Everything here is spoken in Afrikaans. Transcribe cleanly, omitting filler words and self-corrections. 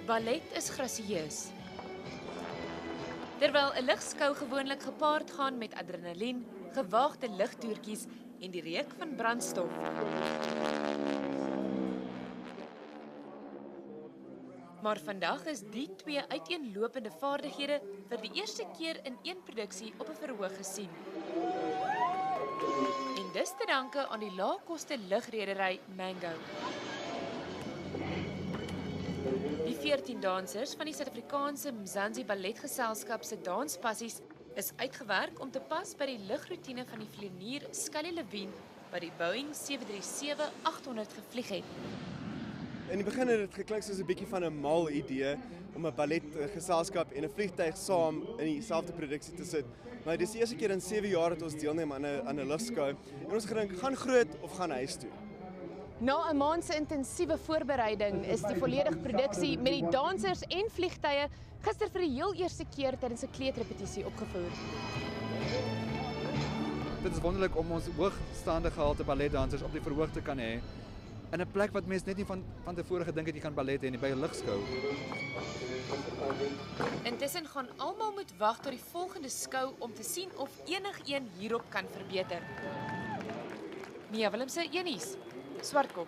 Ballet is grasieus. Terwyl 'n ligskou gewoonlik gepaard gaan met adrenalien, gewaagde ligtoertjies en die reuk van brandstof. Maar vandag is die twee uiteenlopende vaardighede vir die eerste keer in een produksie op 'n verhoog gesien. En dis te danke aan die laagkoste lugredery Mango. Die 14 dansers van die Suid-Afrikaanse Mzansi Balletgeselskap se danspassies is uitgewerk om te pas by die lugroetine van die vlieënier Scully Levine wat die Boeing 737-800 gevlieg het. In die begin het dit geklink soos 'n bietjie van 'n mal idee om 'n balletgeselskap en 'n vliegtuig saam in dieselfde produksie te sit. Maar dis die eerste keer in 7 jaar dat ons deelneem aan 'n lugskou en ons gedink gaan groot of gaan huis toe. Na 'n maand se intensiewe voorbereiding is die volledige produksie met die dansers en vliegtye gister vir die heel eerste keer tydens 'n kleedrepetisie opgevoer. Dit is wonderlik om ons hoogstaande gehalte balletdansers op die verhoog te kan hê in 'n plek wat mense net nie van tevore gedink het jy kan ballet hê nie, by 'n lugskou. Intussen gaan almal moet wag tot die volgende skou om te sien of enigeen hierop kan verbeter. Mia Willemse, Enies, Swartkop.